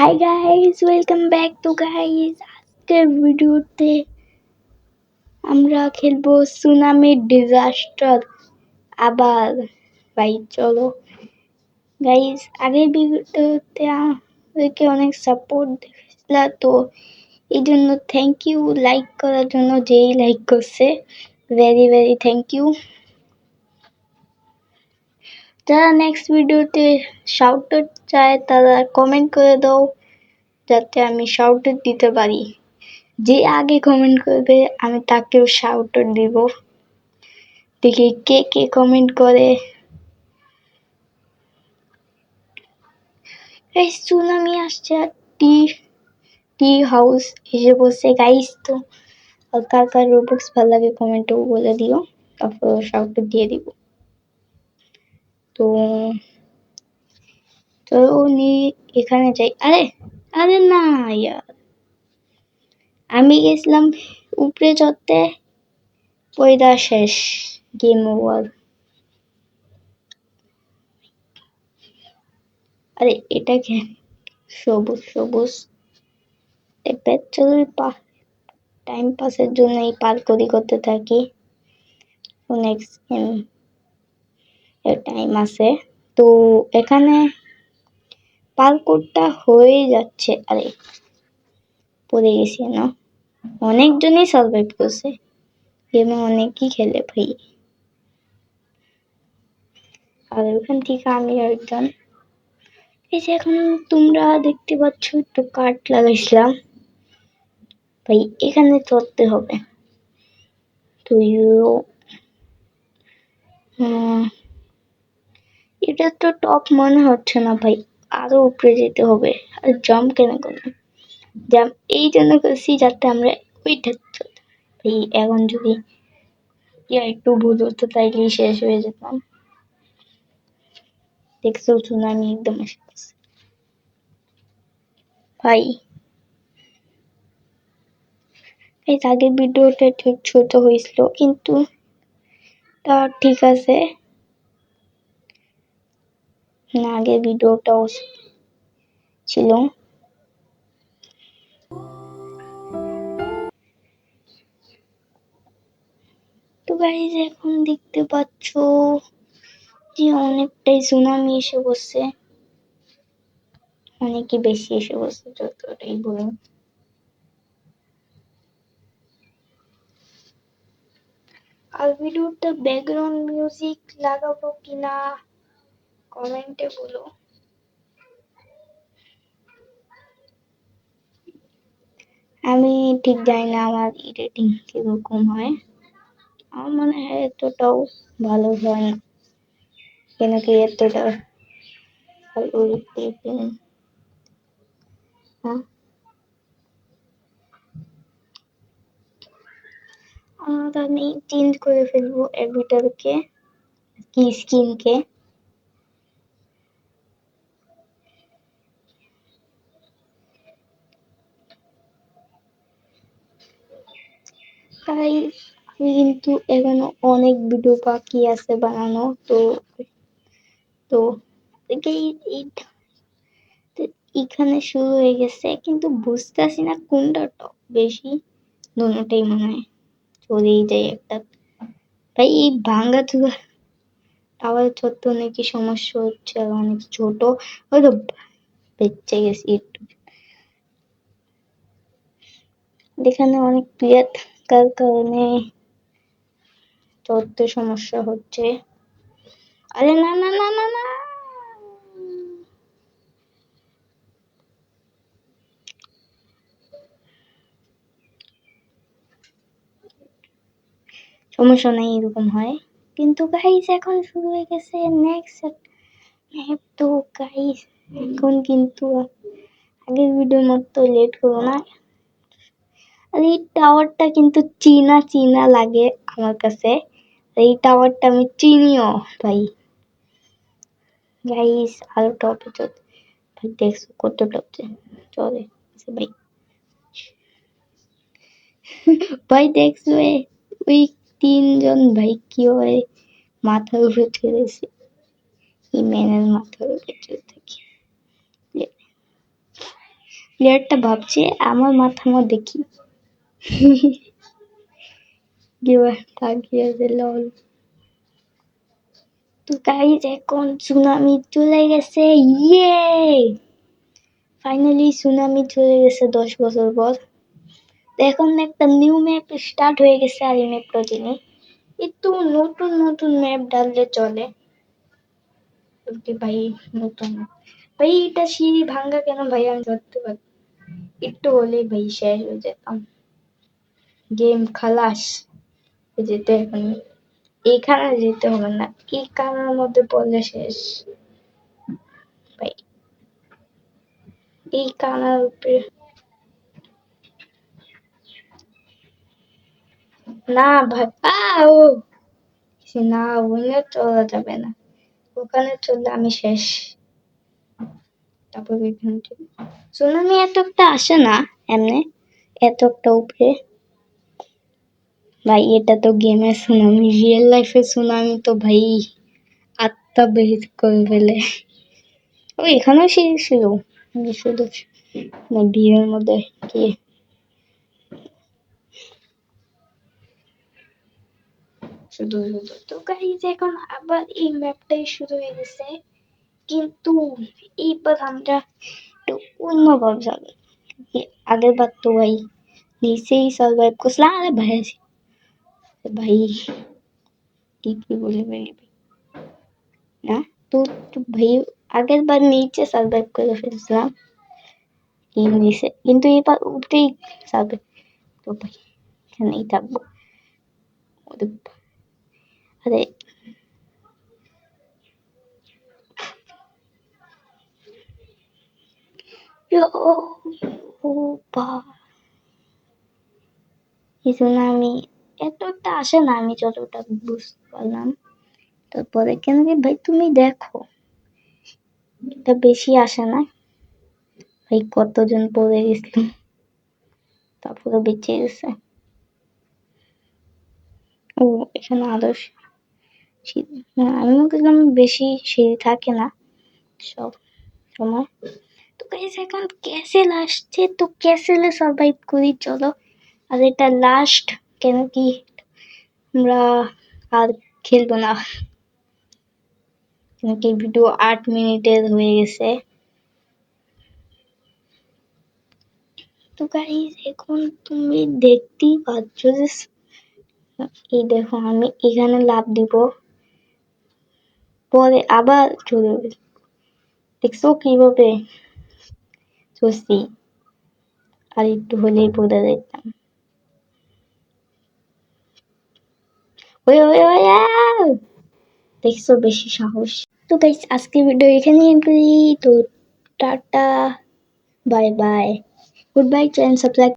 Hi guys, welcome back to guys. আজকের ভিডিওতে আমরা খেলবো সুনামি ডিজাস্টার। আবার ভাই চলো গাইস, আগের ভিডিওতে আমাদেরকে অনেক সাপোর্ট দিয়েছিল, তো এই জন্য থ্যাংক ইউ। লাইক করার জন্য যেই লাইক করছে, ভেরি ভেরি থ্যাংক ইউ। যারা নেক্সট ভিডিওতে শাউট আউট চায় তারা কমেন্ট করে দাও, যাতে আমি শাউট আউট দিতে পারি। যে আগে কমেন্ট করবে আমি তাকেও শাউট আউট দিব। দেখি কে কে কমেন্ট করে। এই সুনামি আসছে আর টি টি হাউস এসে বসে গাইস। তো আর কার কার রোবক্স ভালো লাগে কমেন্টেও বলে দিও, তারপর শাউট আউট দিয়ে দিব। তো তো উনি এখানে যাই। আরে আরে না ইয়ার, আমি গেছিলাম উপরে চড়তে, পয়দা শেষ, গেম ওভার। আরে এটা কি সবুজ সবুজ পেট্রোল টাইম পাসের জন্য এই পার্করি করতে থাকি। নেক্সট গেম টাইম আছে, তো এখানে পার্করটা হয়ে যাচ্ছে। আরে পড়ে গেছি না, অনেকজনই সার্ভাইভ করছে, গেমে অনেকই খেলে ভাই। আর ওখান থেকে আমি একজন, এই যে এখন তোমরা দেখতে পাচ্ছ একটু কাঠ লাগাইছিলাম ভাই, এখানে চড়তে হবে। তো এটা তো টপ মনে হচ্ছে না ভাই, আরো উপরে যেতে হবে। আর জাম্প কেন করলাম, জাম্প এই জন্য করছি যাতে আমরা ওইটা ভাই। এখন যদি একটু ভুল হতো তাইলেই শেষ হয়ে যেতাম। দেখছো সুনামি একদম এসে গেছে ভাই। এই আগের ভিডিওটা ঠিক ছোট হয়েছিল, কিন্তু তা ঠিক আছে না, আগের ভিডিওটাও ছিল। তো গাইজ এখন দেখতে পাচ্ছ যে অনেকটাই সুনামি এসে বসছে, অনেকই বেশি এসে বসছে যতটাই বলুন। আর ভিডিওটা ব্যাকগ্রাউন্ড মিউজিক লাগাবো কিনা কমেন্টে বলো। আমি ঠিক জানি না আমার এডিটিং কিরকম হয়, আমার মনে হয় এতটাও ভালো হয় না, কেন কি এতটা ভালো হ্যাঁ। আর আমি চেঞ্জ করে ফেলবো এডিটরকে, কি স্কিনকে। তাই আমি কিন্তু এখনো অনেক ভিডিও বাকি আছে বানানো। তো তো এখানে শুরু হয়ে গেছে, কিন্তু বুঝতেছি না কোনটা টপ বেশি, দুটোটাই মনে হয় চলেই যায় একটা। ভাই এই ভাঙ্গা চুলা টাওয়ার ছোট্ট নাকি সমস্যা হচ্ছে, আর অনেক ছোট, হয়তো বেঁচে গেছি একটু। এখানে অনেক প্লেয়ার থাকার কারণে চড়তে সমস্যা হচ্ছে। আরে না না না না না, সমস্যা নাই, এরকম হয়। কিন্তু গাইস এখন শুরু হয়ে গেছে নেক্সট ম্যাপ। তো গাইস এখন কিন্তু আগের ভিডিওর মতো লেট করো না। আর এই টাওয়ারটা কিন্তু চীনা চীনা লাগে আমার কাছে, এই টাওয়ারটা আমি চিনিও ভাই। গাইস আরো টপে চল ভাই, দেখছো কত টপে চলে ভাই। ভাই দেখছো ওই তিনজন ভাই কি হয়, মাথার উপরে চড়েছে, ইমেনের মাথার উপরে চড়ে থাকি। প্লেয়ারটা ভাবছে আমার মাথার মধ্যে কি তাকিয়ে আছে লল। তো গাইজ এখন সুনামি চলে গেছে, ইয়ে ফাইনালি সুনামি চলে গেছে 10 বছর পর। তো এখন একটা নিউ ম্যাপ স্টার্ট হয়ে গেছে আর এই ম্যাপটা যিনি একটু নতুন নতুন ম্যাপ ডাললে চলে। ভাই নতুন ভাই এটা সিঁড়ি ভাঙ্গা কেন ভাই আমি ধরতে পারি একটু হলেই ভাই শেষ হয়ে যেতাম, গেম খালাস যেতে। এখন এইখানে যেতে হবে না, এই কানার মধ্যে পড়লে শেষ ভাই। এই কানার উপরে না ভাই ও না, ওখানে চলা যাবে না, ওখানে চললে আমি শেষ। তারপর সুনামি এত একটা আসে না এমনি, এত একটা উপরে ভাই। এটা তো গেমের সুনামি, রিয়েল লাইফের সুনামি তো ভাই আত্মা বের করে ফেলে। ও এখানেও সিঁড়ি ছিল, শুধু ভিড়ের মধ্যে কি শুধু শুধু। তো গাইজ এখন আবার এই ম্যাপটাই শুরু হয়ে গেছে, কিন্তু এইবার আমরা একটু অন্যভাবে যাবো। আগের বার তো ভাই নিচেই সার্ভাইভ করছিলাম। আরে ভাই ভাই কি কি বলে ভাই না, তো ভাই আগের বার নিচে সার্ভাইভ করে ফেলছিলাম কি নিচে, কিন্তু এবার উপরেই সার্ভাইভ। তো ভাই এখানেই থাকবো। আরে এই সুনামি এতটা আসে না, আমি যতটা বুঝতে পারলাম। তারপরে কেন কি ভাই তুমি দেখো এটা বেশি আসে না ভাই, কতজন পড়ে গেছিল তারপরে বেঁচে গেছে। ও এখানে আদর্শ আমি বললাম বেশি সিঁড়ি থাকে না সব সময়। তো গাইস এখন ক্যাসেল আসছে, তো ক্যাসেলে সার্ভাইভ করি চলো। আর এটা লাস্ট, কেন কি আমরা আর খেলবো না, কেন কি ভিডিও 8 মিনিটের হয়ে গেছে। তো গাইস এখন তুমি দেখতেই পাচ্ছ যে এই দেখো আমি এখানে লাফ দিব, পরে আবার চলে যাবে। দেখছো কিভাবে চলছি, আর একটু হলেই পড়ে যেতাম। ওই ওই ওই দেখছো বেশি সাহস। তো গাইস আজকে ভিডিও এখানে এন্ড করি, তো tata bye bye, good bye, channel subscribe.